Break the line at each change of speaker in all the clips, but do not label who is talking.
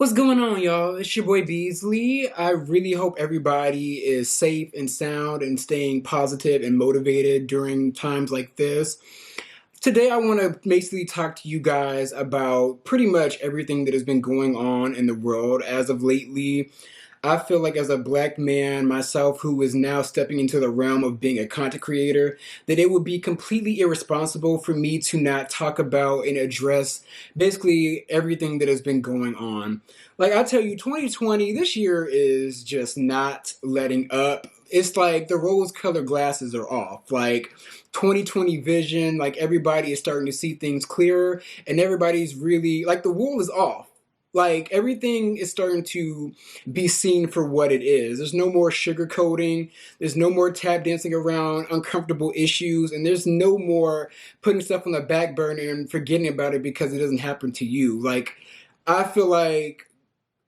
What's going on, y'all? It's your boy Beasley. I really hope everybody is safe and sound and staying positive and motivated during times like this. Today, I want to basically talk to you guys about pretty much everything that has been going on in the world as of lately. I feel like as a black man myself who is now stepping into the realm of being a content creator, that it would be completely irresponsible for me to not talk about and address basically everything that has been going on. Like I tell you, 2020, this year is just not letting up. It's like the rose colored glasses are off. Like 2020 vision, like everybody is starting to see things clearer and everybody's really like the wool is off. Like everything is starting to be seen for what it is. There's no more sugarcoating. There's no more tap dancing around uncomfortable issues. And there's no more putting stuff on the back burner and forgetting about it because it doesn't happen to you. Like, I feel like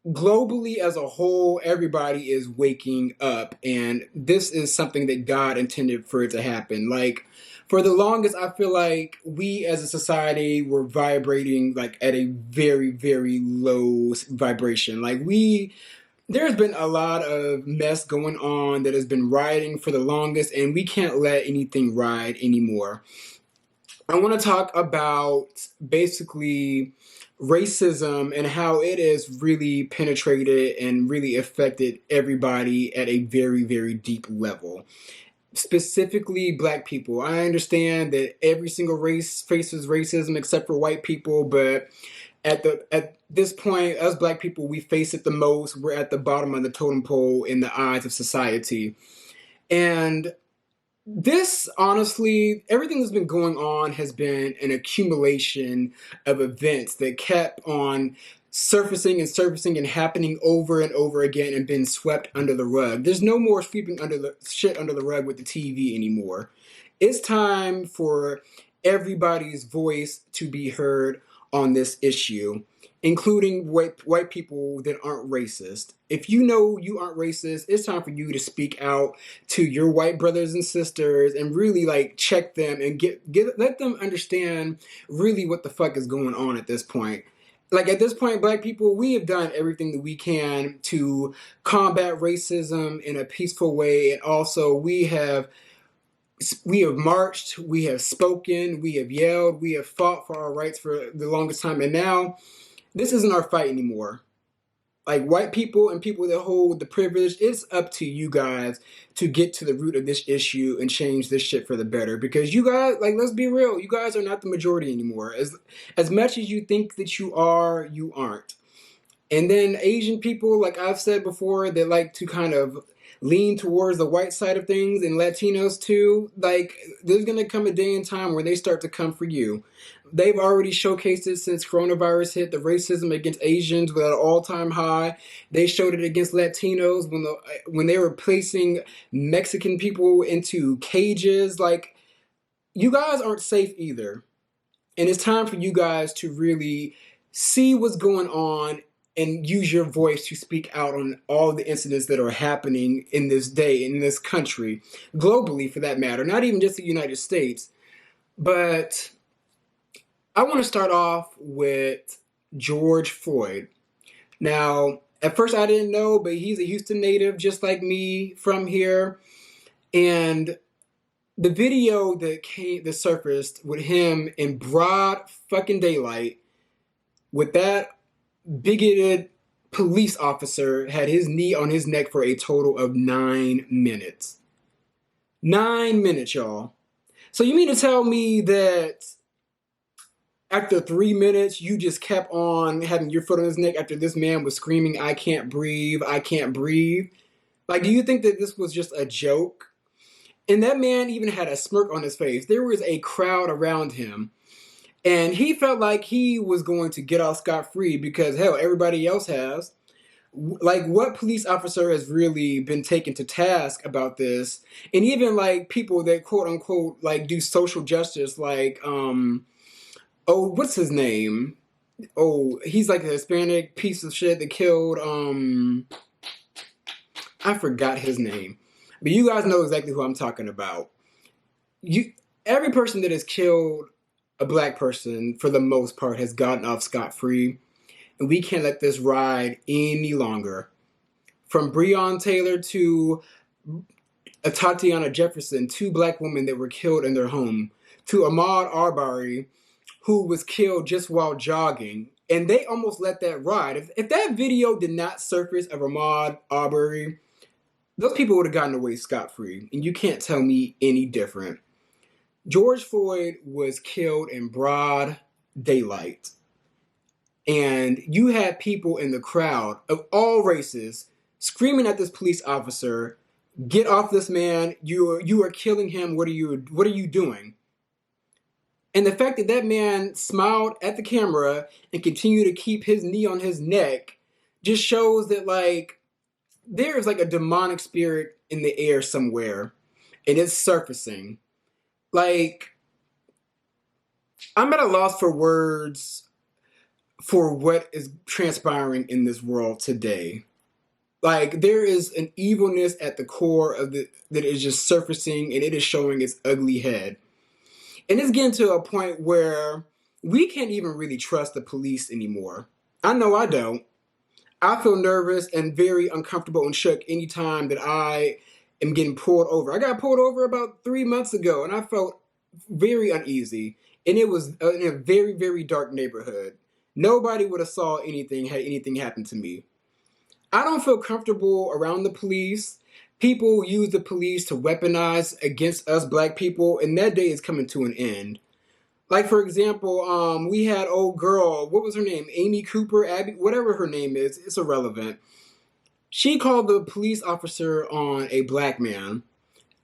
globally as a whole, everybody is waking up. And this is something that God intended for it to happen. Like, for the longest, I feel like we as a society were vibrating like at a very, very low vibration. There's been a lot of mess going on that has been riding for the longest, and we can't let anything ride anymore. I want to talk about basically racism and how it has really penetrated and really affected everybody at a very, very deep level. Specifically, black people. I understand that every single race faces racism except for white people, but at this point, us black people, we face it the most. We're at the bottom of the totem pole in the eyes of society. And this, honestly, everything that's been going on has been an accumulation of events that kept on surfacing and happening over and over again and been swept under the rug. There's no more sweeping under the shit under the rug with the TV anymore. It's time for everybody's voice to be heard on this issue, including white people that aren't racist. If you know you aren't racist, it's time for you to speak out to your white brothers and sisters and really like check them and let them understand really what the fuck is going on at this point. Like at this point, black people, we have done everything that we can to combat racism in a peaceful way, and also we have marched, we have spoken, we have yelled, we have fought for our rights for the longest time, and now this isn't our fight anymore. Like white people and people that hold the privilege, it's up to you guys to get to the root of this issue and change this shit for the better. Because you guys, like, let's be real, you guys are not the majority anymore. As much as you think that you aren't. And then Asian people, like I've said before, they like to kind of lean towards the white side of things, and Latinos too. Like, there's gonna come a day and time where they start to come for you. They've already showcased it since coronavirus hit. The racism against Asians was at an all-time high. They showed it against Latinos when they were placing Mexican people into cages. Like, you guys aren't safe either. And it's time for you guys to really see what's going on and use your voice to speak out on all of the incidents that are happening in this day, in this country, globally for that matter, not even just the United States. But I want to start off with George Floyd. Now, at first I didn't know, but he's a Houston native just like me from here. And the video that surfaced with him in broad fucking daylight with that bigoted police officer had his knee on his neck for a total of 9 minutes. 9 minutes, y'all. So you mean to tell me that after 3 minutes, you just kept on having your foot on his neck after this man was screaming, "I can't breathe, I can't breathe"? Like, do you think that this was just a joke? And that man even had a smirk on his face. There was a crowd around him. And he felt like he was going to get off scot-free because, hell, everybody else has. Like, what police officer has really been taken to task about this? And even, like, people that, quote-unquote, like, do social justice, like, what's his name? Oh, he's like a Hispanic piece of shit that killed, I forgot his name. But you guys know exactly who I'm talking about. Every person that has killed a black person, for the most part, has gotten off scot-free. and we can't let this ride any longer. From Breonna Taylor to Tatiana Jefferson, two black women that were killed in their home, to Ahmaud Arbery, who was killed just while jogging. And they almost let that ride. If that video did not surface of Ahmaud Arbery, those people would have gotten away scot-free. And you can't tell me any different. George Floyd was killed in broad daylight. And you had people in the crowd of all races screaming at this police officer, "Get off this man! You are killing him! What are you doing?" And the fact that that man smiled at the camera and continued to keep his knee on his neck just shows that, like, there's like a demonic spirit in the air somewhere, and it's surfacing. Like, I'm at a loss for words for what is transpiring in this world today. Like, there is an evilness at the core of that is just surfacing, and it is showing its ugly head. And it's getting to a point where we can't even really trust the police anymore. I know I don't. I feel nervous and very uncomfortable and shook anytime that I am getting pulled over. I got pulled over about 3 months ago, and I felt very uneasy. And it was in a very, very dark neighborhood. Nobody would have saw anything had anything happened to me. I don't feel comfortable around the police. People use the police to weaponize against us black people, and that day is coming to an end. Like, for example, we had old girl, what was her name? Amy Cooper, Abby, whatever her name is, it's irrelevant. She called the police officer on a black man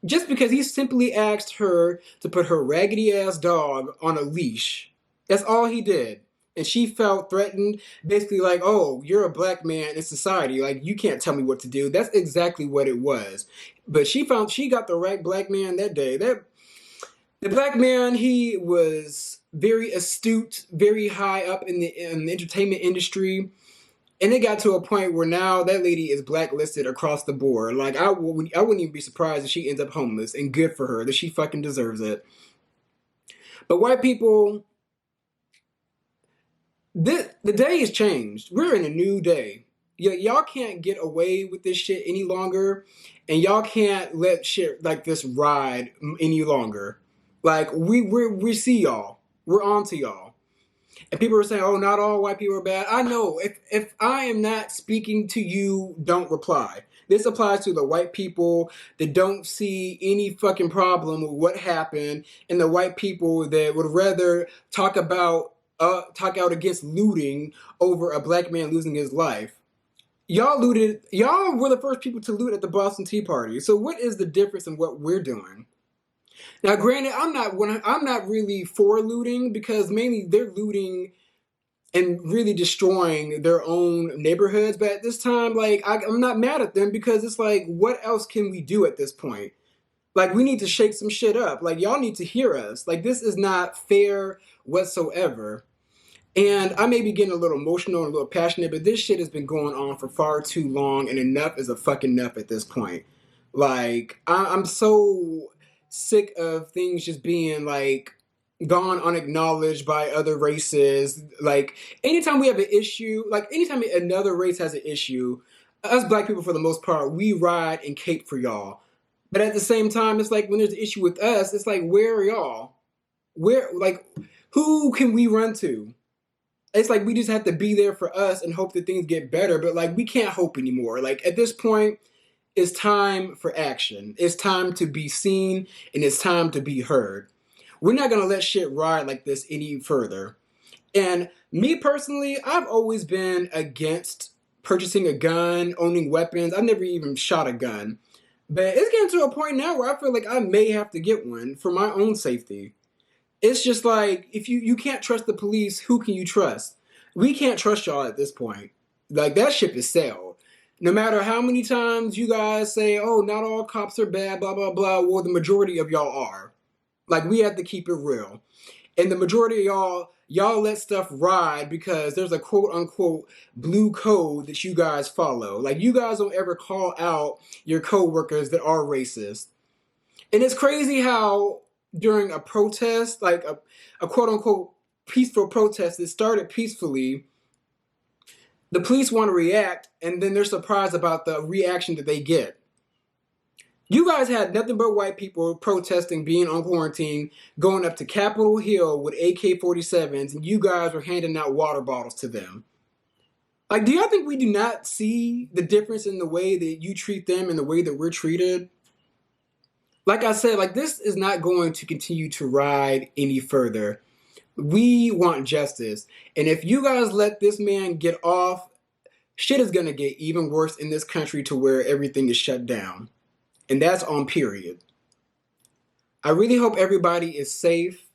just because he simply asked her to put her raggedy ass dog on a leash. That's all he did. And she felt threatened, basically like, "Oh, you're a black man in society. Like, you can't tell me what to do." That's exactly what it was. But she got the right black man that day. The black man, he was very astute, very high up in the entertainment industry. And it got to a point where now that lady is blacklisted across the board. Like, I wouldn't even be surprised if she ends up homeless, and good for her, that she fucking deserves it. But white people, the day has changed. We're in a new day. Y'all can't get away with this shit any longer, and y'all can't let shit like this ride any longer. Like, we see y'all. We're on to y'all. And people are saying, "Oh, not all white people are bad." I know. If I am not speaking to you, don't reply. This applies to the white people that don't see any fucking problem with what happened, and the white people that would rather talk out against looting over a black man losing his life. Y'all were the first people to loot at the Boston Tea Party. So what is the difference in what we're doing? Now, granted, I'm not really for looting, because mainly they're looting and really destroying their own neighborhoods. But at this time, like, I'm not mad at them, because it's like, what else can we do at this point? Like, we need to shake some shit up. Like, y'all need to hear us. Like, this is not fair whatsoever. And I may be getting a little emotional and a little passionate, but this shit has been going on for far too long, and enough is a fucking enough at this point. Like, I'm so sick of things just being, like, gone unacknowledged by other races. Like, anytime we have an issue, like, anytime another race has an issue, us black people, for the most part, we ride and cape for y'all. But at the same time, it's like, when there's an issue with us, it's like, where are y'all? Like, who can we run to? It's like, we just have to be there for us and hope that things get better. But, like, we can't hope anymore. Like, at this point, it's time for action. It's time to be seen, and it's time to be heard. We're not going to let shit ride like this any further. And me personally, I've always been against purchasing a gun, owning weapons. I've never even shot a gun. But it's getting to a point now where I feel like I may have to get one for my own safety. It's just like, if you can't trust the police, who can you trust? We can't trust y'all at this point. Like, that ship is sailed. No matter how many times you guys say, "Oh, not all cops are bad, blah, blah, blah," well, the majority of y'all are. Like, we have to keep it real. And the majority of y'all let stuff ride because there's a quote-unquote blue code that you guys follow. Like, you guys don't ever call out your coworkers that are racist. And it's crazy how during a protest, like a quote-unquote peaceful protest that started peacefully, The police want to react, and then they're surprised about the reaction that they get. You guys had nothing but white people protesting being on quarantine, going up to Capitol Hill with AK-47s, and you guys were handing out water bottles to them. Like, do y'all think we do not see the difference in the way that you treat them and the way that we're treated? Like I said, like, this is not going to continue to ride any further. We want justice. And if you guys let this man get off, shit is going to get even worse in this country to where everything is shut down. And that's on period. I really hope everybody is safe.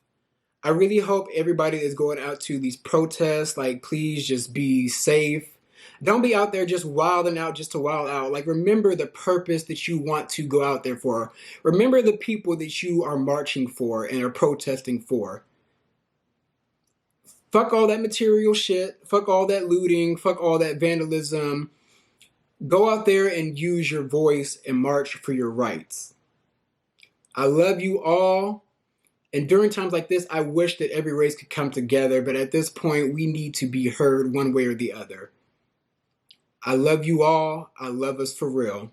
I really hope everybody is going out to these protests. Like, please just be safe. Don't be out there just wilding out just to wild out. Like, remember the purpose that you want to go out there for. Remember the people that you are marching for and are protesting for. Fuck all that material shit. Fuck all that looting. Fuck all that vandalism. Go out there and use your voice and march for your rights. I love you all. And during times like this, I wish that every race could come together. But at this point, we need to be heard one way or the other. I love you all. I love us for real.